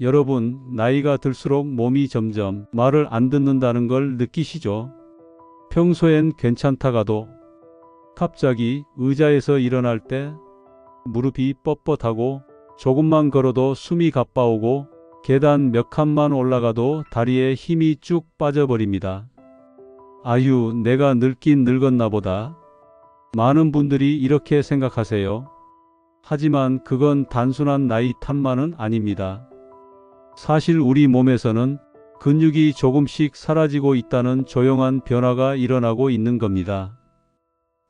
여러분, 나이가 들수록 몸이 점점 말을 안 듣는다는 걸 느끼시죠? 평소엔 괜찮다가도 갑자기 의자에서 일어날 때 무릎이 뻣뻣하고 조금만 걸어도 숨이 가빠오고 계단 몇 칸만 올라가도 다리에 힘이 쭉 빠져버립니다. 아유, 내가 늙긴 늙었나 보다. 많은 분들이 이렇게 생각하세요. 하지만 그건 단순한 나이 탓만은 아닙니다. 사실 우리 몸에서는 근육이 조금씩 사라지고 있다는 조용한 변화가 일어나고 있는 겁니다.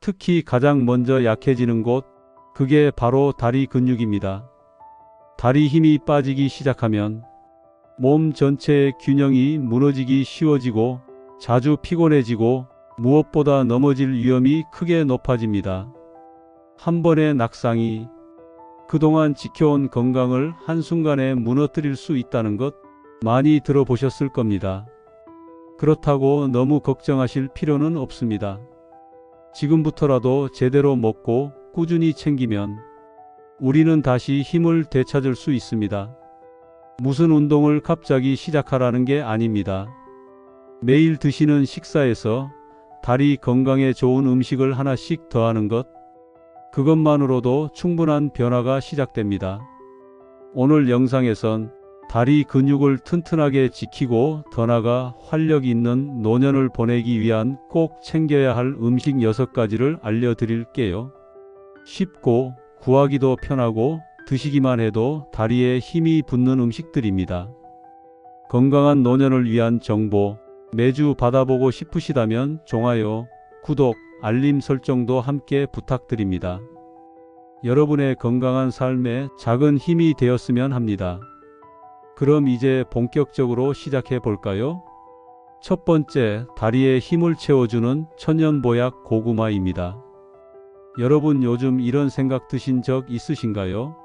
특히 가장 먼저 약해지는 곳, 그게 바로 다리 근육입니다. 다리 힘이 빠지기 시작하면 몸 전체의 균형이 무너지기 쉬워지고 자주 피곤해지고 무엇보다 넘어질 위험이 크게 높아집니다. 한 번의 낙상이 그동안 지켜온 건강을 한순간에 무너뜨릴 수 있다는 것 많이 들어보셨을 겁니다. 그렇다고 너무 걱정하실 필요는 없습니다. 지금부터라도 제대로 먹고 꾸준히 챙기면 우리는 다시 힘을 되찾을 수 있습니다. 무슨 운동을 갑자기 시작하라는 게 아닙니다. 매일 드시는 식사에서 다리 건강에 좋은 음식을 하나씩 더하는 것, 그것만으로도 충분한 변화가 시작됩니다. 오늘 영상에선 다리 근육을 튼튼하게 지키고 더 나아가 활력 있는 노년을 보내기 위한 꼭 챙겨야 할 음식 6가지를 알려드릴게요. 쉽고 구하기도 편하고 드시기만 해도 다리에 힘이 붙는 음식들입니다. 건강한 노년을 위한 정보 매주 받아보고 싶으시다면 좋아요, 구독, 알림 설정도 함께 부탁드립니다. 여러분의 건강한 삶에 작은 힘이 되었으면 합니다. 그럼 이제 본격적으로 시작해 볼까요? 첫 번째, 다리에 힘을 채워주는 천연보약 고구마입니다. 여러분 요즘 이런 생각 드신 적 있으신가요?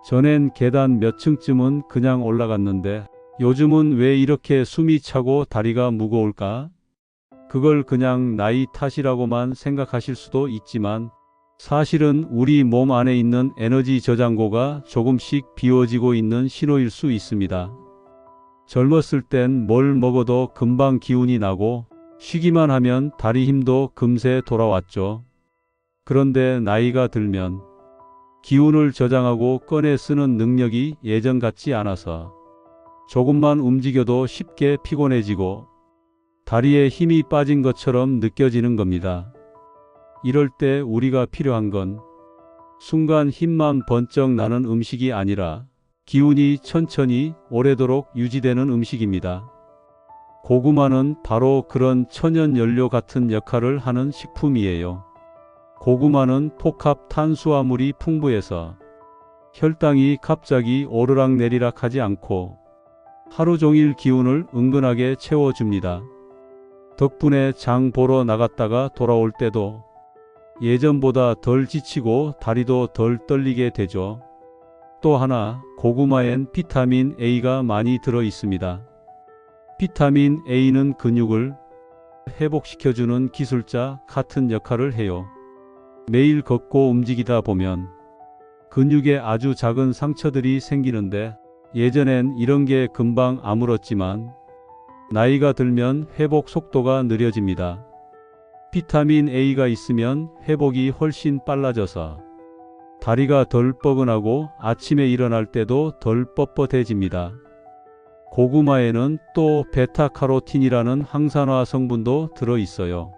전엔 계단 몇 층쯤은 그냥 올라갔는데 요즘은 왜 이렇게 숨이 차고 다리가 무거울까? 그걸 그냥 나이 탓이라고만 생각하실 수도 있지만 사실은 우리 몸 안에 있는 에너지 저장고가 조금씩 비워지고 있는 신호일 수 있습니다. 젊었을 땐 뭘 먹어도 금방 기운이 나고 쉬기만 하면 다리 힘도 금세 돌아왔죠. 그런데 나이가 들면 기운을 저장하고 꺼내 쓰는 능력이 예전 같지 않아서 조금만 움직여도 쉽게 피곤해지고 다리에 힘이 빠진 것처럼 느껴지는 겁니다. 이럴 때 우리가 필요한 건 순간 힘만 번쩍 나는 음식이 아니라 기운이 천천히 오래도록 유지되는 음식입니다. 고구마는 바로 그런 천연 연료 같은 역할을 하는 식품이에요. 고구마는 복합 탄수화물이 풍부해서 혈당이 갑자기 오르락내리락 하지 않고 하루 종일 기운을 은근하게 채워줍니다. 덕분에 장 보러 나갔다가 돌아올 때도 예전보다 덜 지치고 다리도 덜 떨리게 되죠. 또 하나, 고구마엔 비타민 A가 많이 들어 있습니다. 비타민 A는 근육을 회복시켜주는 기술자 같은 역할을 해요. 매일 걷고 움직이다 보면 근육에 아주 작은 상처들이 생기는데 예전엔 이런 게 금방 아물었지만 나이가 들면 회복 속도가 느려집니다. 비타민 A가 있으면 회복이 훨씬 빨라져서 다리가 덜 뻐근하고 아침에 일어날 때도 덜 뻣뻣해집니다. 고구마에는 또 베타카로틴이라는 항산화 성분도 들어 있어요.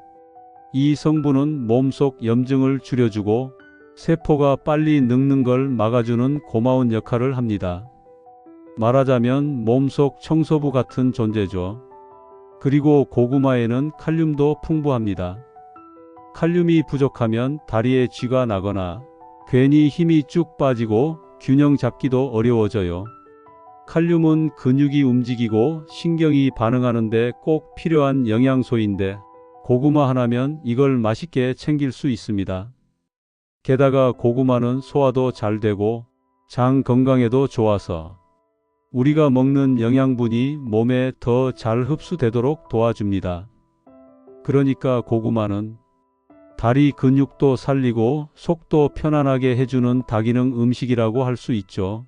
이 성분은 몸속 염증을 줄여주고 세포가 빨리 늙는 걸 막아주는 고마운 역할을 합니다. 말하자면 몸속 청소부 같은 존재죠. 그리고 고구마에는 칼륨도 풍부합니다. 칼륨이 부족하면 다리에 쥐가 나거나 괜히 힘이 쭉 빠지고 균형 잡기도 어려워져요. 칼륨은 근육이 움직이고 신경이 반응하는데 꼭 필요한 영양소인데 고구마 하나면 이걸 맛있게 챙길 수 있습니다. 게다가 고구마는 소화도 잘 되고 장 건강에도 좋아서 우리가 먹는 영양분이 몸에 더 잘 흡수되도록 도와줍니다. 그러니까 고구마는 다리 근육도 살리고 속도 편안하게 해주는 다기능 음식이라고 할 수 있죠.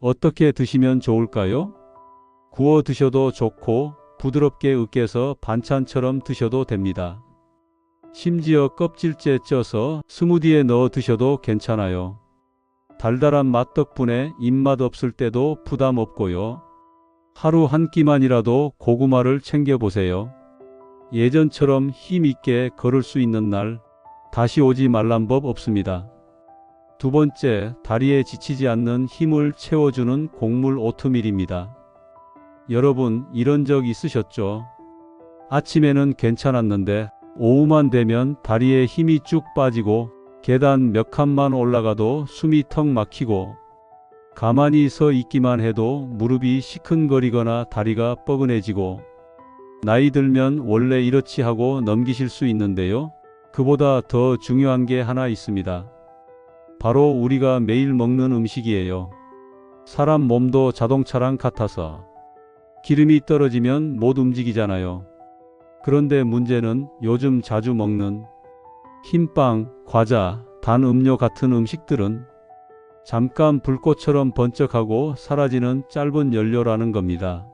어떻게 드시면 좋을까요? 구워 드셔도 좋고 부드럽게 으깨서 반찬처럼 드셔도 됩니다. 심지어 껍질째 쪄서 스무디에 넣어 드셔도 괜찮아요. 달달한 맛 덕분에 입맛 없을 때도 부담 없고요. 하루 한 끼만이라도 고구마를 챙겨보세요. 예전처럼 힘 있게 걸을 수 있는 날, 다시 오지 말란 법 없습니다. 두 번째, 다리에 지치지 않는 힘을 채워주는 곡물 오트밀입니다. 여러분, 이런 적 있으셨죠? 아침에는 괜찮았는데 오후만 되면 다리에 힘이 쭉 빠지고 계단 몇 칸만 올라가도 숨이 턱 막히고 가만히 서 있기만 해도 무릎이 시큰거리거나 다리가 뻐근해지고 나이 들면 원래 이렇지 하고 넘기실 수 있는데요. 그보다 더 중요한 게 하나 있습니다. 바로 우리가 매일 먹는 음식이에요. 사람 몸도 자동차랑 같아서 기름이 떨어지면 못 움직이잖아요. 그런데 문제는 요즘 자주 먹는 흰빵, 과자, 단 음료 같은 음식들은 잠깐 불꽃처럼 번쩍하고 사라지는 짧은 연료라는 겁니다.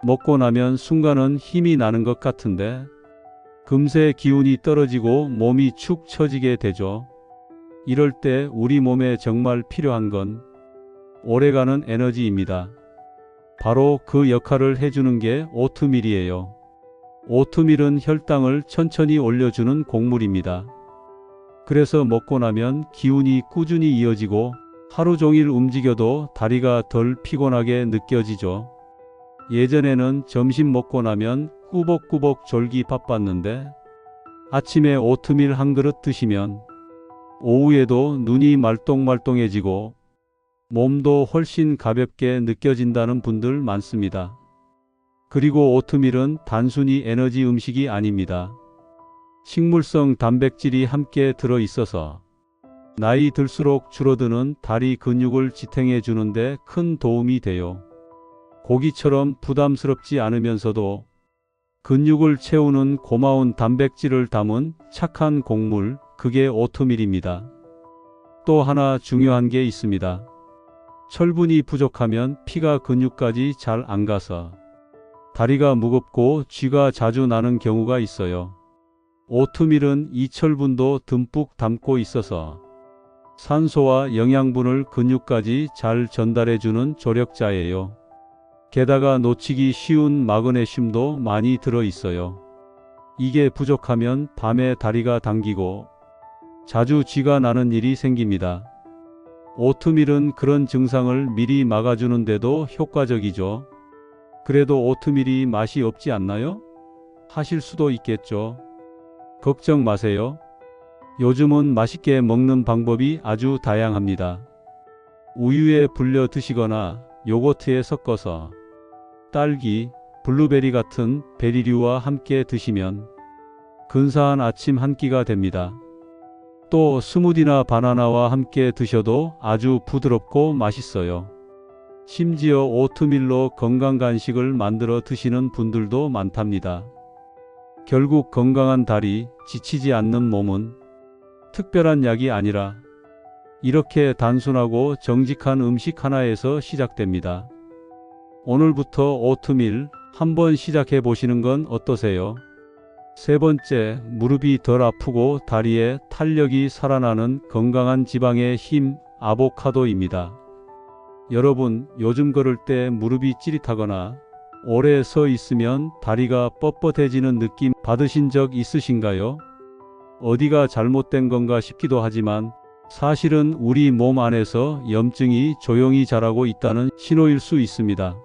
먹고 나면 순간은 힘이 나는 것 같은데 금세 기운이 떨어지고 몸이 축 처지게 되죠. 이럴 때 우리 몸에 정말 필요한 건 오래가는 에너지입니다. 바로 그 역할을 해주는 게 오트밀이에요. 오트밀은 혈당을 천천히 올려주는 곡물입니다. 그래서 먹고 나면 기운이 꾸준히 이어지고 하루 종일 움직여도 다리가 덜 피곤하게 느껴지죠. 예전에는 점심 먹고 나면 꾸벅꾸벅 졸기 바빴는데 아침에 오트밀 한 그릇 드시면 오후에도 눈이 말똥말똥해지고 몸도 훨씬 가볍게 느껴진다는 분들 많습니다. 그리고 오트밀은 단순히 에너지 음식이 아닙니다. 식물성 단백질이 함께 들어 있어서 나이 들수록 줄어드는 다리 근육을 지탱해 주는데 큰 도움이 돼요. 고기처럼 부담스럽지 않으면서도 근육을 채우는 고마운 단백질을 담은 착한 곡물, 그게 오트밀입니다. 또 하나 중요한 게 있습니다. 철분이 부족하면 피가 근육까지 잘 안 가서 다리가 무겁고 쥐가 자주 나는 경우가 있어요. 오트밀은 이 철분도 듬뿍 담고 있어서 산소와 영양분을 근육까지 잘 전달해주는 조력자예요. 게다가 놓치기 쉬운 마그네슘도 많이 들어 있어요. 이게 부족하면 밤에 다리가 당기고 자주 쥐가 나는 일이 생깁니다. 오트밀은 그런 증상을 미리 막아주는데도 효과적이죠. 그래도 오트밀이 맛이 없지 않나요? 하실 수도 있겠죠. 걱정 마세요. 요즘은 맛있게 먹는 방법이 아주 다양합니다. 우유에 불려 드시거나 요거트에 섞어서 딸기, 블루베리 같은 베리류와 함께 드시면 근사한 아침 한 끼가 됩니다. 또 스무디나 바나나와 함께 드셔도 아주 부드럽고 맛있어요. 심지어 오트밀로 건강 간식을 만들어 드시는 분들도 많답니다. 결국 건강한 다리, 지치지 않는 몸은 특별한 약이 아니라 이렇게 단순하고 정직한 음식 하나에서 시작됩니다. 오늘부터 오트밀 한번 시작해 보시는 건 어떠세요? 세 번째, 무릎이 덜 아프고 다리에 탄력이 살아나는 건강한 지방의 힘, 아보카도입니다. 여러분, 요즘 걸을 때 무릎이 찌릿하거나 오래 서 있으면 다리가 뻣뻣해지는 느낌 받으신 적 있으신가요? 어디가 잘못된 건가 싶기도 하지만 사실은 우리 몸 안에서 염증이 조용히 자라고 있다는 신호일 수 있습니다.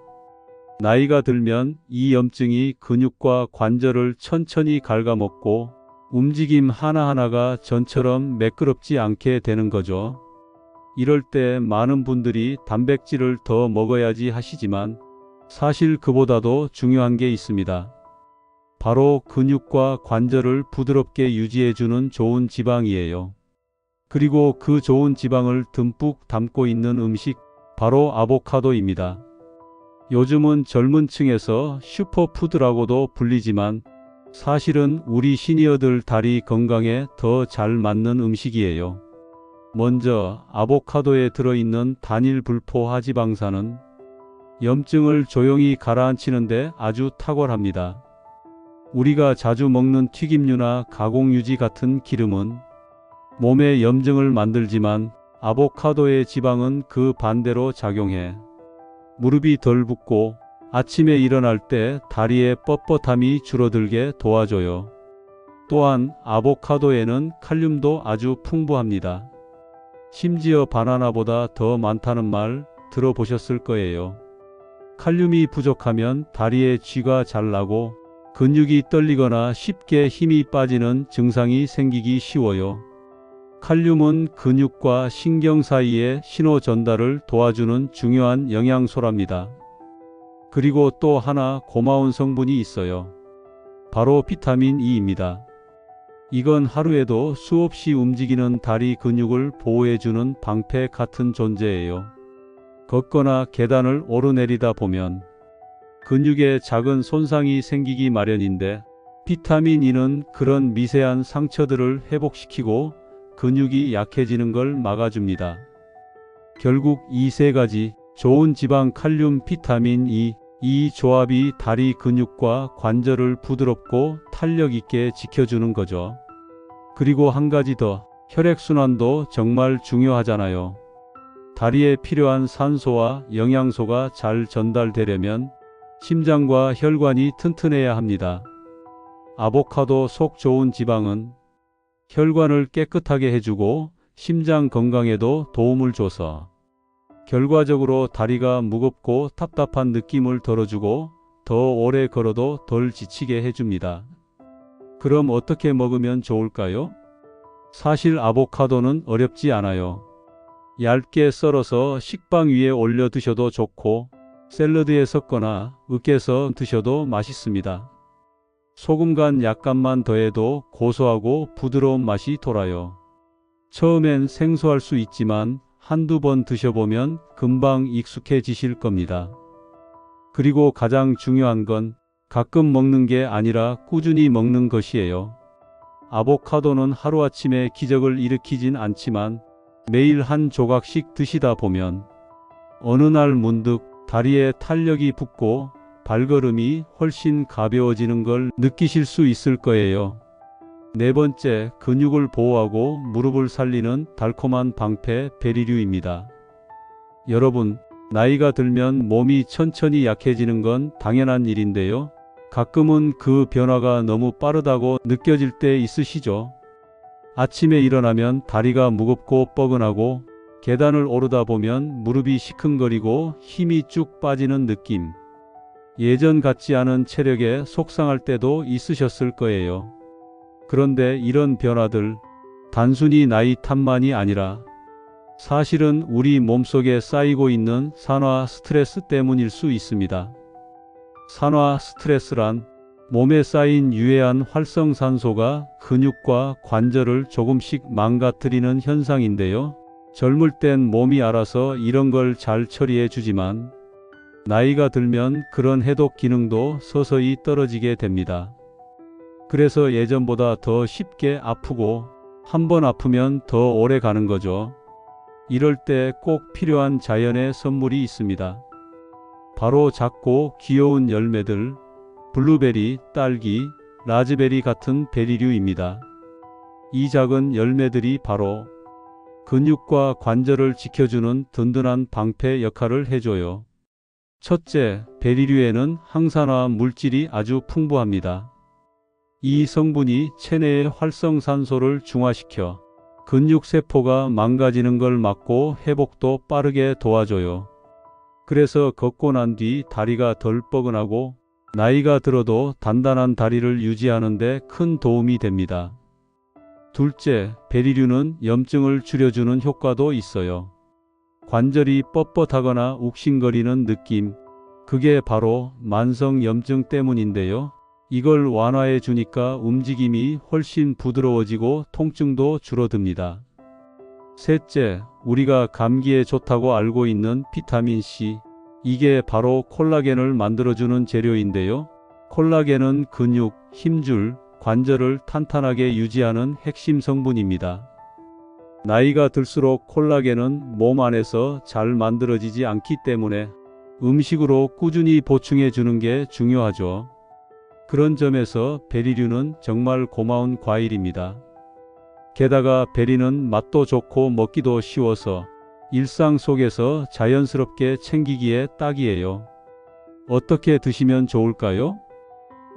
나이가 들면 이 염증이 근육과 관절을 천천히 갉아먹고 움직임 하나하나가 전처럼 매끄럽지 않게 되는 거죠. 이럴 때 많은 분들이 단백질을 더 먹어야지 하시지만 사실 그보다도 중요한 게 있습니다. 바로 근육과 관절을 부드럽게 유지해주는 좋은 지방이에요. 그리고 그 좋은 지방을 듬뿍 담고 있는 음식, 바로 아보카도입니다. 요즘은 젊은 층에서 슈퍼푸드라고도 불리지만 사실은 우리 시니어들 다리 건강에 더 잘 맞는 음식이에요. 먼저 아보카도에 들어있는 단일 불포 하지방산은 염증을 조용히 가라앉히는데 아주 탁월합니다. 우리가 자주 먹는 튀김류나 가공유지 같은 기름은 몸에 염증을 만들지만 아보카도의 지방은 그 반대로 작용해 무릎이 덜 붓고 아침에 일어날 때 다리의 뻣뻣함이 줄어들게 도와줘요. 또한 아보카도에는 칼륨도 아주 풍부합니다. 심지어 바나나보다 더 많다는 말 들어보셨을 거예요. 칼륨이 부족하면 다리에 쥐가 잘 나고 근육이 떨리거나 쉽게 힘이 빠지는 증상이 생기기 쉬워요. 칼륨은 근육과 신경 사이의 신호 전달을 도와주는 중요한 영양소랍니다. 그리고 또 하나 고마운 성분이 있어요. 바로 비타민 E입니다. 이건 하루에도 수없이 움직이는 다리 근육을 보호해주는 방패 같은 존재예요. 걷거나 계단을 오르내리다 보면 근육에 작은 손상이 생기기 마련인데 비타민 E는 그런 미세한 상처들을 회복시키고 근육이 약해지는 걸 막아줍니다. 결국 이 세 가지 좋은 지방, 칼륨, 비타민 E, 이 조합이 다리 근육과 관절을 부드럽고 탄력 있게 지켜주는 거죠. 그리고 한 가지 더, 혈액순환도 정말 중요하잖아요. 다리에 필요한 산소와 영양소가 잘 전달되려면 심장과 혈관이 튼튼해야 합니다. 아보카도 속 좋은 지방은 혈관을 깨끗하게 해주고 심장 건강에도 도움을 줘서 결과적으로 다리가 무겁고 답답한 느낌을 덜어주고 더 오래 걸어도 덜 지치게 해줍니다. 그럼 어떻게 먹으면 좋을까요? 사실 아보카도는 어렵지 않아요. 얇게 썰어서 식빵 위에 올려 드셔도 좋고 샐러드에 섞거나 으깨서 드셔도 맛있습니다. 소금 간 약간만 더해도 고소하고 부드러운 맛이 돌아요. 처음엔 생소할 수 있지만 한두 번 드셔보면 금방 익숙해지실 겁니다. 그리고 가장 중요한 건 가끔 먹는 게 아니라 꾸준히 먹는 것이에요. 아보카도는 하루아침에 기적을 일으키진 않지만 매일 한 조각씩 드시다 보면 어느 날 문득 다리에 탄력이 붙고 발걸음이 훨씬 가벼워지는 걸 느끼실 수 있을 거예요. 네 번째, 근육을 보호하고 무릎을 살리는 달콤한 방패 베리류입니다. 여러분, 나이가 들면 몸이 천천히 약해지는 건 당연한 일인데요. 가끔은 그 변화가 너무 빠르다고 느껴질 때 있으시죠? 아침에 일어나면 다리가 무겁고 뻐근하고 계단을 오르다 보면 무릎이 시큰거리고 힘이 쭉 빠지는 느낌. 예전 같지 않은 체력에 속상할 때도 있으셨을 거예요. 그런데 이런 변화들, 단순히 나이 탓만이 아니라 사실은 우리 몸속에 쌓이고 있는 산화 스트레스 때문일 수 있습니다. 산화 스트레스란 몸에 쌓인 유해한 활성산소가 근육과 관절을 조금씩 망가뜨리는 현상인데요. 젊을 땐 몸이 알아서 이런 걸 잘 처리해 주지만 나이가 들면 그런 해독 기능도 서서히 떨어지게 됩니다. 그래서 예전보다 더 쉽게 아프고 한 번 아프면 더 오래 가는 거죠. 이럴 때 꼭 필요한 자연의 선물이 있습니다. 바로 작고 귀여운 열매들, 블루베리, 딸기, 라즈베리 같은 베리류입니다. 이 작은 열매들이 바로 근육과 관절을 지켜주는 든든한 방패 역할을 해줘요. 첫째, 베리류에는 항산화 물질이 아주 풍부합니다. 이 성분이 체내의 활성산소를 중화시켜 근육세포가 망가지는 걸 막고 회복도 빠르게 도와줘요. 그래서 걷고 난 뒤 다리가 덜 뻐근하고 나이가 들어도 단단한 다리를 유지하는 데 큰 도움이 됩니다. 둘째, 베리류는 염증을 줄여주는 효과도 있어요. 관절이 뻣뻣하거나 욱신거리는 느낌, 그게 바로 만성 염증 때문인데요. 이걸 완화해 주니까 움직임이 훨씬 부드러워지고 통증도 줄어듭니다. 셋째, 우리가 감기에 좋다고 알고 있는 비타민C, 이게 바로 콜라겐을 만들어주는 재료인데요. 콜라겐은 근육, 힘줄, 관절을 탄탄하게 유지하는 핵심 성분입니다. 나이가 들수록 콜라겐은 몸 안에서 잘 만들어지지 않기 때문에 음식으로 꾸준히 보충해 주는 게 중요하죠. 그런 점에서 베리류는 정말 고마운 과일입니다. 게다가 베리는 맛도 좋고 먹기도 쉬워서 일상 속에서 자연스럽게 챙기기에 딱이에요. 어떻게 드시면 좋을까요?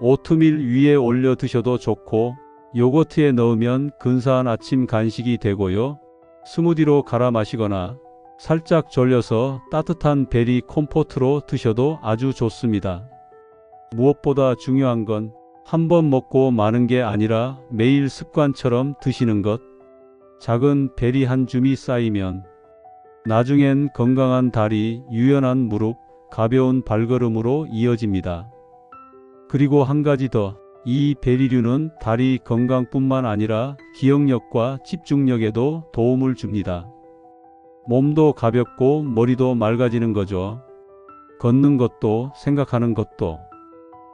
오트밀 위에 올려 드셔도 좋고 요거트에 넣으면 근사한 아침 간식이 되고요. 스무디로 갈아 마시거나 살짝 졸여서 따뜻한 베리 콤포트로 드셔도 아주 좋습니다. 무엇보다 중요한 건 한 번 먹고 마는 게 아니라 매일 습관처럼 드시는 것. 작은 베리 한 줌이 쌓이면 나중엔 건강한 다리, 유연한 무릎, 가벼운 발걸음으로 이어집니다. 그리고 한 가지 더, 이 베리류는 다리 건강뿐만 아니라 기억력과 집중력에도 도움을 줍니다. 몸도 가볍고 머리도 맑아지는 거죠. 걷는 것도 생각하는 것도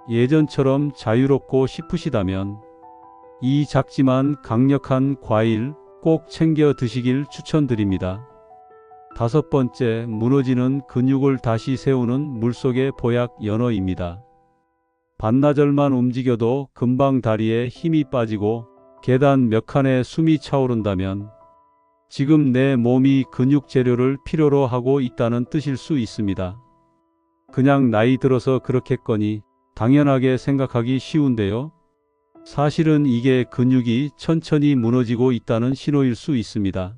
예전처럼 자유롭고 싶으시다면 이 작지만 강력한 과일 꼭 챙겨 드시길 추천드립니다. 5번째, 무너지는 근육을 다시 세우는 물속의 보약 연어입니다. 반나절만 움직여도 금방 다리에 힘이 빠지고 계단 몇 칸에 숨이 차오른다면 지금 내 몸이 근육 재료를 필요로 하고 있다는 뜻일 수 있습니다. 그냥 나이 들어서 그렇겠거니 당연하게 생각하기 쉬운데요. 사실은 이게 근육이 천천히 무너지고 있다는 신호일 수 있습니다.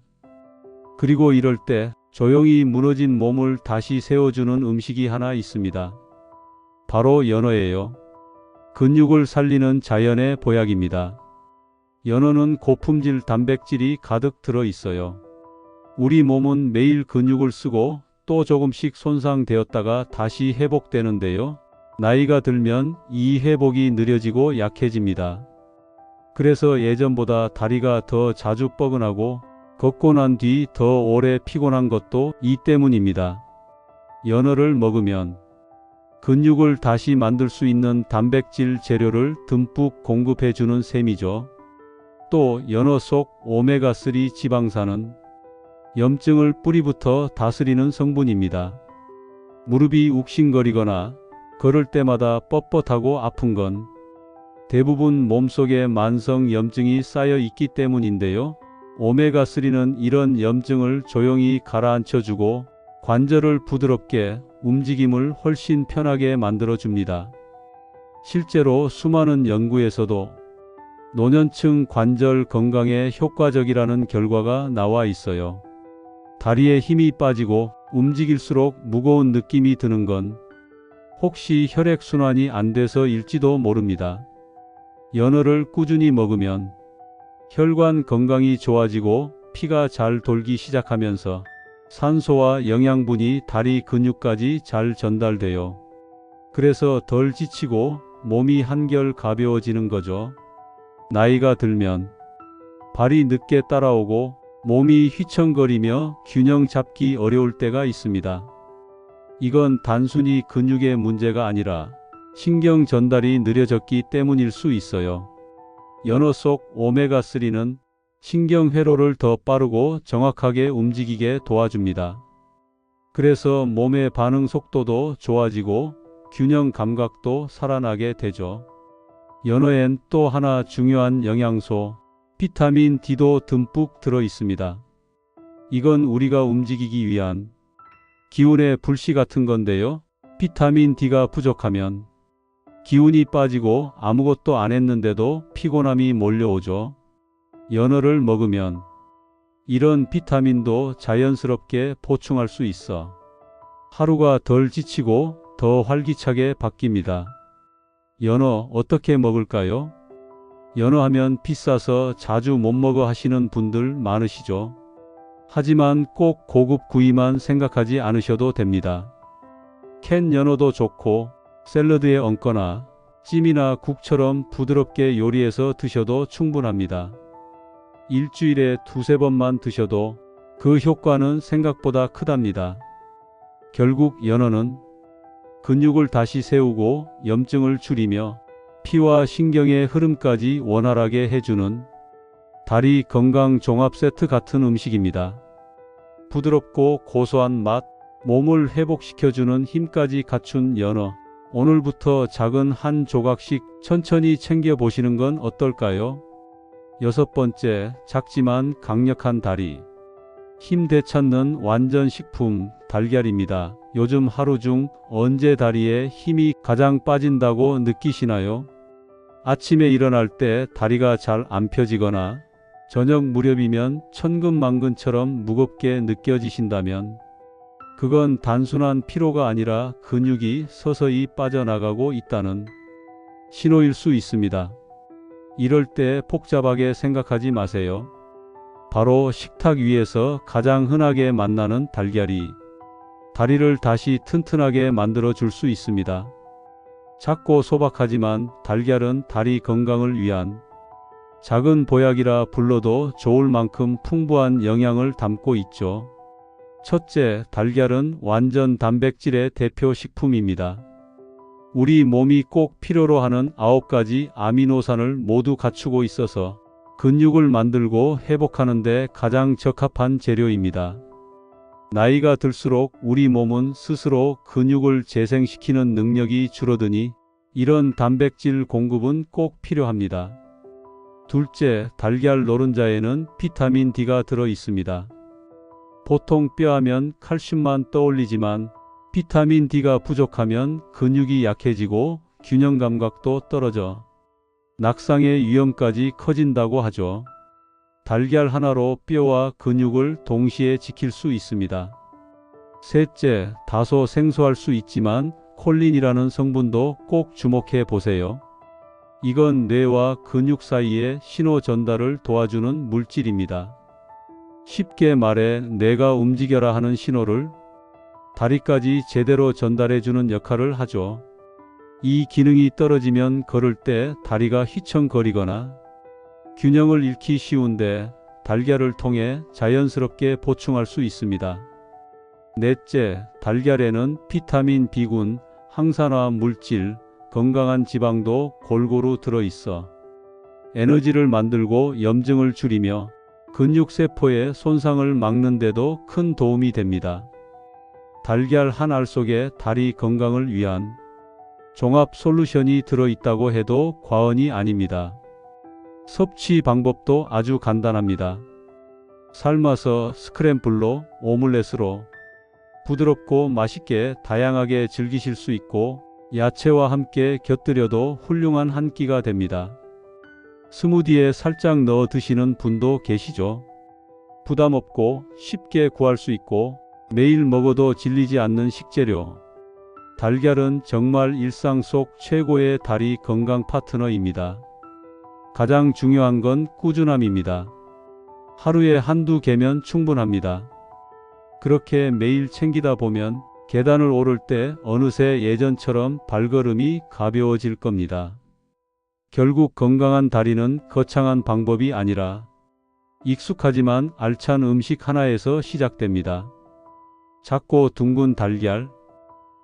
그리고 이럴 때 조용히 무너진 몸을 다시 세워주는 음식이 하나 있습니다. 바로 연어예요. 근육을 살리는 자연의 보약입니다. 연어는 고품질 단백질이 가득 들어 있어요. 우리 몸은 매일 근육을 쓰고 또 조금씩 손상되었다가 다시 회복되는데요. 나이가 들면 이 회복이 느려지고 약해집니다. 그래서 예전보다 다리가 더 자주 뻐근하고 걷고 난 뒤 더 오래 피곤한 것도 이 때문입니다. 연어를 먹으면 근육을 다시 만들 수 있는 단백질 재료를 듬뿍 공급해 주는 셈이죠. 또 연어 속 오메가3 지방산은 염증을 뿌리부터 다스리는 성분입니다. 무릎이 욱신거리거나 걸을 때마다 뻣뻣하고 아픈 건 대부분 몸속에 만성 염증이 쌓여 있기 때문인데요. 오메가3는 이런 염증을 조용히 가라앉혀주고 관절을 부드럽게, 움직임을 훨씬 편하게 만들어줍니다. 실제로 수많은 연구에서도 노년층 관절 건강에 효과적이라는 결과가 나와 있어요. 다리에 힘이 빠지고 움직일수록 무거운 느낌이 드는 건 혹시 혈액순환이 안 돼서일지도 모릅니다. 연어를 꾸준히 먹으면 혈관 건강이 좋아지고 피가 잘 돌기 시작하면서 산소와 영양분이 다리 근육까지 잘 전달돼요. 그래서 덜 지치고 몸이 한결 가벼워지는 거죠. 나이가 들면 발이 늦게 따라오고 몸이 휘청거리며 균형 잡기 어려울 때가 있습니다. 이건 단순히 근육의 문제가 아니라 신경 전달이 느려졌기 때문일 수 있어요. 연어 속 오메가3는 신경 회로를 더 빠르고 정확하게 움직이게 도와줍니다. 그래서 몸의 반응 속도도 좋아지고 균형 감각도 살아나게 되죠. 연어엔 또 하나 중요한 영양소, 비타민 D도 듬뿍 들어 있습니다. 이건 우리가 움직이기 위한 기운의 불씨 같은 건데요. 비타민 D가 부족하면 기운이 빠지고 아무것도 안 했는데도 피곤함이 몰려오죠. 연어를 먹으면 이런 비타민도 자연스럽게 보충할 수 있어 하루가 덜 지치고 더 활기차게 바뀝니다. 연어 어떻게 먹을까요? 연어 하면 비싸서 자주 못 먹어 하시는 분들 많으시죠. 하지만 꼭 고급 구이만 생각하지 않으셔도 됩니다. 캔 연어도 좋고 샐러드에 얹거나 찜이나 국처럼 부드럽게 요리해서 드셔도 충분합니다. 일주일에 2~3번만 드셔도 그 효과는 생각보다 크답니다. 결국 연어는 근육을 다시 세우고 염증을 줄이며 피와 신경의 흐름까지 원활하게 해주는 다리 건강 종합 세트 같은 음식입니다. 부드럽고 고소한 맛, 몸을 회복시켜주는 힘까지 갖춘 연어. 오늘부터 작은 한 조각씩 천천히 챙겨보시는 건 어떨까요? 6번째, 작지만 강력한 다리. 힘 되찾는 완전 식품, 달걀입니다. 요즘 하루 중 언제 다리에 힘이 가장 빠진다고 느끼시나요? 아침에 일어날 때 다리가 잘 안 펴지거나 저녁 무렵이면 천근만근처럼 무겁게 느껴지신다면 그건 단순한 피로가 아니라 근육이 서서히 빠져나가고 있다는 신호일 수 있습니다. 이럴 때 복잡하게 생각하지 마세요. 바로 식탁 위에서 가장 흔하게 만나는 달걀이 다리를 다시 튼튼하게 만들어 줄 수 있습니다. 작고 소박하지만 달걀은 다리 건강을 위한 작은 보약이라 불러도 좋을 만큼 풍부한 영양을 담고 있죠. 첫째, 달걀은 완전 단백질의 대표 식품입니다. 우리 몸이 꼭 필요로 하는 9가지 아미노산을 모두 갖추고 있어서 근육을 만들고 회복하는 데 가장 적합한 재료입니다. 나이가 들수록 우리 몸은 스스로 근육을 재생시키는 능력이 줄어드니 이런 단백질 공급은 꼭 필요합니다. 둘째, 달걀 노른자에는 비타민 D가 들어 있습니다. 보통 뼈하면 칼슘만 떠올리지만 비타민 D가 부족하면 근육이 약해지고 균형 감각도 떨어져 낙상의 위험까지 커진다고 하죠. 달걀 하나로 뼈와 근육을 동시에 지킬 수 있습니다. 셋째, 다소 생소할 수 있지만 콜린이라는 성분도 꼭 주목해 보세요. 이건 뇌와 근육 사이의 신호 전달을 도와주는 물질입니다. 쉽게 말해 뇌가 움직여라 하는 신호를 다리까지 제대로 전달해주는 역할을 하죠. 이 기능이 떨어지면 걸을 때 다리가 휘청거리거나 균형을 잃기 쉬운데 달걀을 통해 자연스럽게 보충할 수 있습니다. 넷째, 달걀에는 비타민 B군, 항산화 물질, 건강한 지방도 골고루 들어있어 에너지를 만들고 염증을 줄이며 근육세포의 손상을 막는 데도 큰 도움이 됩니다. 달걀 한 알 속에 다리 건강을 위한 종합 솔루션이 들어있다고 해도 과언이 아닙니다. 섭취 방법도 아주 간단합니다. 삶아서 스크램블로, 오믈렛으로 부드럽고 맛있게 다양하게 즐기실 수 있고 야채와 함께 곁들여도 훌륭한 한 끼가 됩니다. 스무디에 살짝 넣어 드시는 분도 계시죠. 부담 없고 쉽게 구할 수 있고 매일 먹어도 질리지 않는 식재료. 달걀은 정말 일상 속 최고의 다리 건강 파트너입니다. 가장 중요한 건 꾸준함입니다. 하루에 한두 개면 충분합니다. 그렇게 매일 챙기다 보면 계단을 오를 때 어느새 예전처럼 발걸음이 가벼워질 겁니다. 결국 건강한 다리는 거창한 방법이 아니라 익숙하지만 알찬 음식 하나에서 시작됩니다. 작고 둥근 달걀,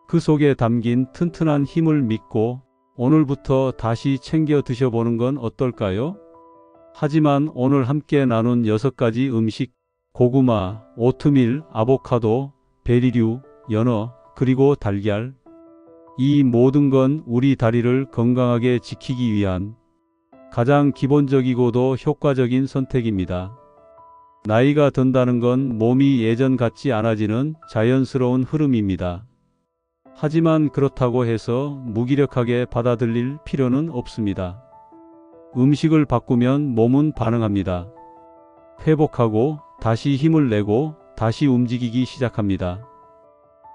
그 속에 담긴 튼튼한 힘을 믿고 오늘부터 다시 챙겨 드셔보는 건 어떨까요? 하지만 오늘 함께 나눈 6가지 음식, 고구마, 오트밀, 아보카도, 베리류, 연어, 그리고 달걀, 이 모든 건 우리 다리를 건강하게 지키기 위한 가장 기본적이고도 효과적인 선택입니다. 나이가 든다는 건 몸이 예전 같지 않아지는 자연스러운 흐름입니다. 하지만 그렇다고 해서 무기력하게 받아들일 필요는 없습니다. 음식을 바꾸면 몸은 반응합니다. 회복하고 다시 힘을 내고 다시 움직이기 시작합니다.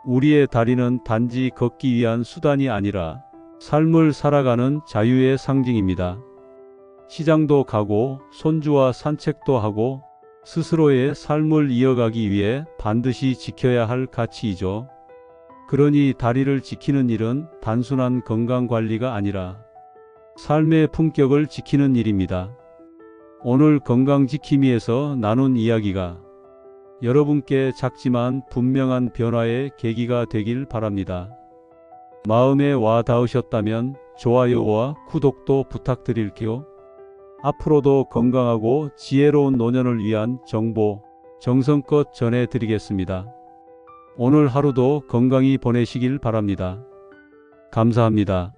우리의 다리는 단지 걷기 위한 수단이 아니라 삶을 살아가는 자유의 상징입니다. 시장도 가고 손주와 산책도 하고 스스로의 삶을 이어가기 위해 반드시 지켜야 할 가치이죠. 그러니 다리를 지키는 일은 단순한 건강관리가 아니라 삶의 품격을 지키는 일입니다. 오늘 건강지킴이에서 나눈 이야기가 여러분께 작지만 분명한 변화의 계기가 되길 바랍니다. 마음에 와 닿으셨다면 좋아요와 구독도 부탁드릴게요. 앞으로도 건강하고 지혜로운 노년을 위한 정보 정성껏 전해드리겠습니다. 오늘 하루도 건강히 보내시길 바랍니다. 감사합니다.